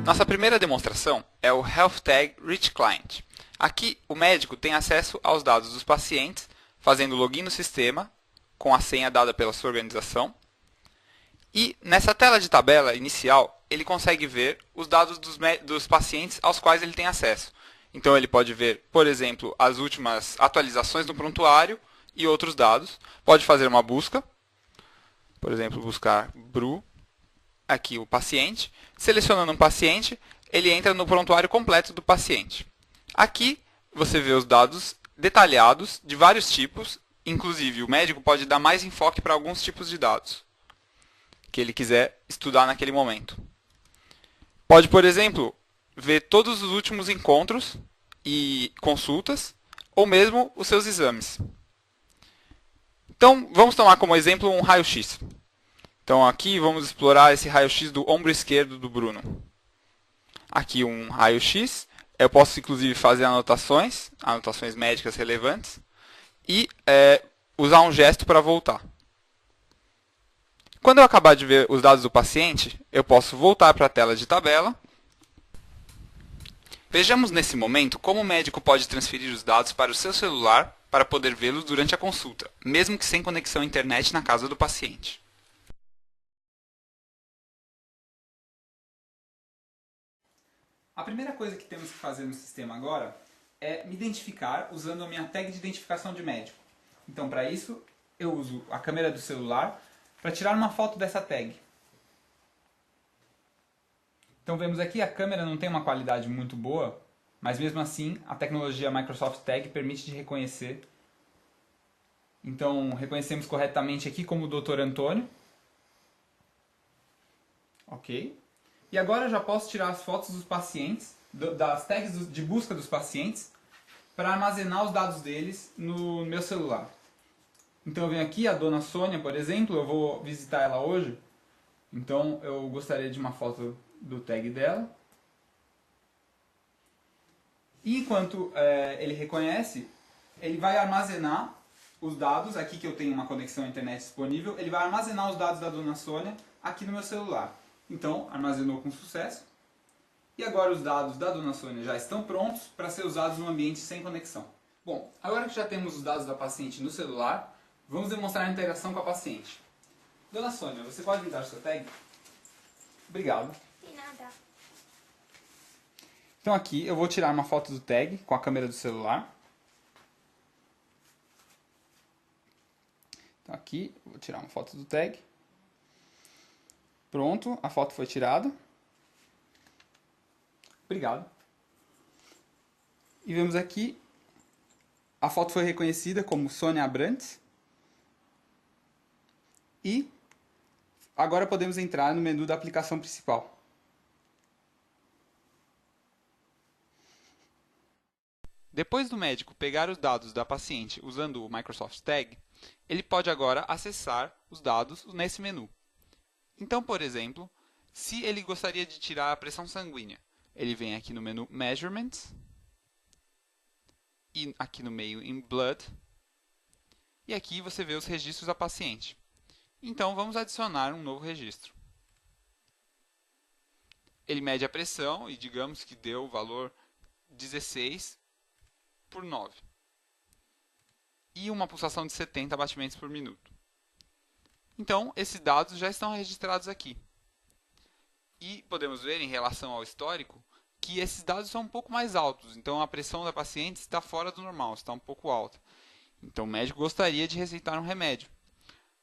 Nossa primeira demonstração é o Health Tag Rich Client. Aqui, o médico tem acesso aos dados dos pacientes, fazendo login no sistema, com a senha dada pela sua organização. E, nessa tela de tabela inicial, ele consegue ver os dados dos pacientes aos quais ele tem acesso. Então, ele pode ver, por exemplo, as últimas atualizações do prontuário e outros dados. Pode fazer uma busca, por exemplo, buscar Bru, aqui o paciente. Selecionando um paciente, ele entra no prontuário completo do paciente. Aqui você vê os dados detalhados de vários tipos, inclusive o médico pode dar mais enfoque para alguns tipos de dados que ele quiser estudar naquele momento. Pode, por exemplo, ver todos os últimos encontros e consultas, ou mesmo os seus exames. Então, vamos tomar como exemplo um raio-x. Então, aqui vamos explorar esse raio-x do ombro esquerdo do Bruno. Aqui um raio-x. Eu posso, inclusive, fazer anotações médicas relevantes, e usar um gesto para voltar. Quando eu acabar de ver os dados do paciente, eu posso voltar para a tela de tabela. Vejamos nesse momento como o médico pode transferir os dados para o seu celular para poder vê-los durante a consulta, mesmo que sem conexão à internet na casa do paciente. A primeira coisa que temos que fazer no sistema agora é me identificar usando a minha tag de identificação de médico. Então, para isso, eu uso a câmera do celular para tirar uma foto dessa tag. Então, vemos aqui a câmera não tem uma qualidade muito boa, mas mesmo assim a tecnologia Microsoft Tag permite de reconhecer. Então, reconhecemos corretamente aqui como o Dr. Antônio. Ok. E agora eu já posso tirar as fotos dos pacientes, das tags de busca dos pacientes, para armazenar os dados deles no meu celular. Então eu venho aqui, a dona Sônia, por exemplo, eu vou visitar ela hoje. Então eu gostaria de uma foto do tag dela. E enquanto ele reconhece, ele vai armazenar os dados, aqui que eu tenho uma conexão à internet disponível, ele vai armazenar os dados da dona Sônia aqui no meu celular. Então, armazenou com sucesso. E agora os dados da dona Sônia já estão prontos para ser usados no ambiente sem conexão. Bom, agora que já temos os dados da paciente no celular, vamos demonstrar a interação com a paciente. Dona Sônia, você pode me dar o seu tag? Obrigado. De nada. Então aqui eu vou tirar uma foto do tag com a câmera do celular. Então aqui eu vou tirar uma foto do tag. Pronto, a foto foi tirada. Obrigado. E vemos aqui, a foto foi reconhecida como Sônia Abrantes. E agora podemos entrar no menu da aplicação principal. Depois do médico pegar os dados da paciente usando o Microsoft Tag, ele pode agora acessar os dados nesse menu. Então, por exemplo, se ele gostaria de tirar a pressão sanguínea, ele vem aqui no menu Measurements, e aqui no meio em Blood, e aqui você vê os registros da paciente. Então, vamos adicionar um novo registro. Ele mede a pressão e digamos que deu o valor 16/9. E uma pulsação de 70 batimentos por minuto. Então, esses dados já estão registrados aqui. E podemos ver, em relação ao histórico, que esses dados são um pouco mais altos. Então, a pressão da paciente está fora do normal, está um pouco alta. Então, o médico gostaria de receitar um remédio.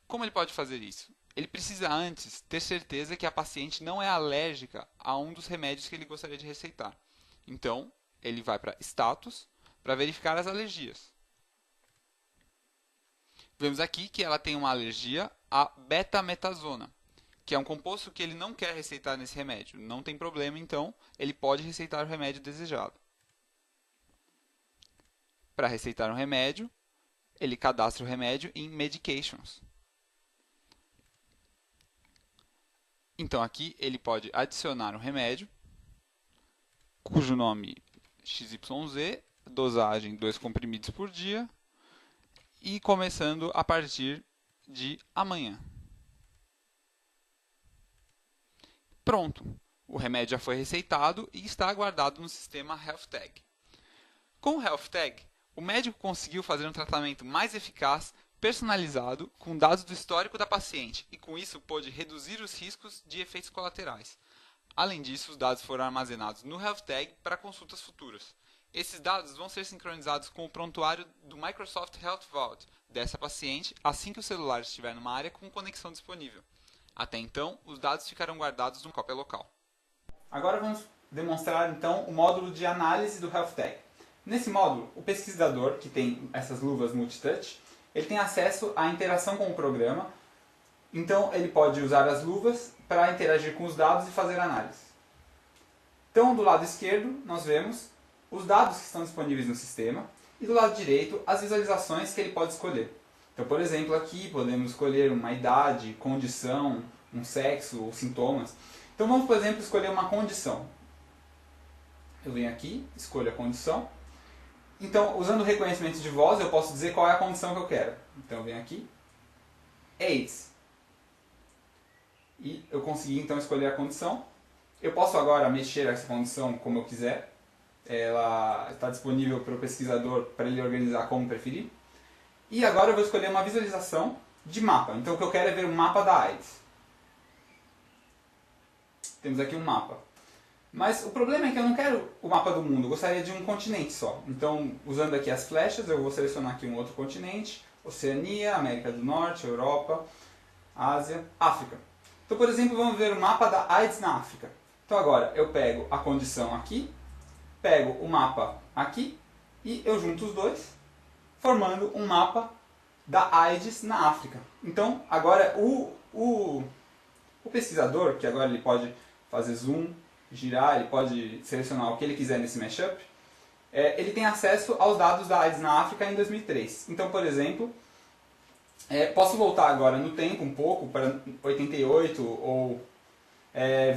Como ele pode fazer isso? Ele precisa antes ter certeza que a paciente não é alérgica a um dos remédios que ele gostaria de receitar. Então, ele vai para Status para verificar as alergias. Vemos aqui que ela tem uma alergia a betametasona, que é um composto que ele não quer receitar nesse remédio. Não tem problema, então, ele pode receitar o remédio desejado. Para receitar um remédio, ele cadastra o remédio em Medications. Então, aqui ele pode adicionar um remédio, cujo nome XYZ, dosagem 2 comprimidos por dia, e começando a partir de amanhã. Pronto! o remédio já foi receitado e está guardado no sistema Health Tag. Com o Health Tag, o médico conseguiu fazer um tratamento mais eficaz, personalizado, com dados do histórico da paciente e com isso pôde reduzir os riscos de efeitos colaterais. Além disso, os dados foram armazenados no Health Tag para consultas futuras. Esses dados vão ser sincronizados com o prontuário do Microsoft Health Vault dessa paciente assim que o celular estiver numa área com conexão disponível. Até então, os dados ficarão guardados numa cópia local. Agora vamos demonstrar então o módulo de análise do Health Tag. Nesse módulo, o pesquisador, que tem essas luvas multitouch, ele tem acesso à interação com o programa, então ele pode usar as luvas para interagir com os dados e fazer análise. Então, do lado esquerdo, nós vemos os dados que estão disponíveis no sistema e do lado direito, as visualizações que ele pode escolher. Então, por exemplo, aqui podemos escolher uma idade, condição, um sexo ou sintomas. Então, vamos, por exemplo, escolher uma condição. Eu venho aqui, escolho a condição. Então, usando o reconhecimento de voz, eu posso dizer qual é a condição que eu quero. Então, eu venho aqui, AIDS. E eu consegui, então, escolher a condição. Eu posso agora mexer essa condição como eu quiser. Ela está disponível para o pesquisador para ele organizar como preferir. E agora eu vou escolher uma visualização de mapa. Então, o que eu quero é ver um mapa da AIDS. Temos aqui um mapa. Mas o problema é que eu não quero o mapa do mundo, eu gostaria de um continente só. Então, usando aqui as flechas, eu vou selecionar aqui um outro continente, Oceania, América do Norte, Europa, Ásia, África. Então, por exemplo, vamos ver o mapa da AIDS na África. Então agora, eu pego a condição aqui, pego o mapa aqui, e eu junto os dois, formando um mapa da AIDS na África. Então, agora o pesquisador, que agora ele pode fazer zoom, girar, ele pode selecionar o que ele quiser nesse mashup, ele tem acesso aos dados da AIDS na África em 2003. Então, por exemplo, posso voltar agora no tempo um pouco, para 88, ou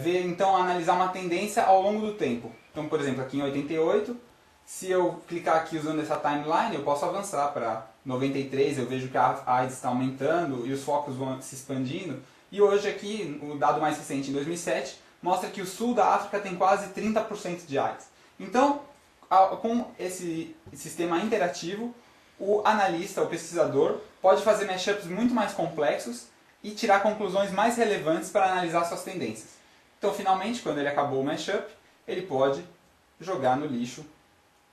ver, então, analisar uma tendência ao longo do tempo. Então, por exemplo, aqui em 88, se eu clicar aqui usando essa timeline, eu posso avançar para 93, eu vejo que a AIDS está aumentando e os focos vão se expandindo. E hoje aqui, o dado mais recente, em 2007, mostra que o sul da África tem quase 30% de AIDS. Então, com esse sistema interativo, o analista, o pesquisador, pode fazer mashups muito mais complexos e tirar conclusões mais relevantes para analisar suas tendências. Então, finalmente, quando ele acabou o mashup, ele pode jogar no lixo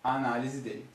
a análise dele.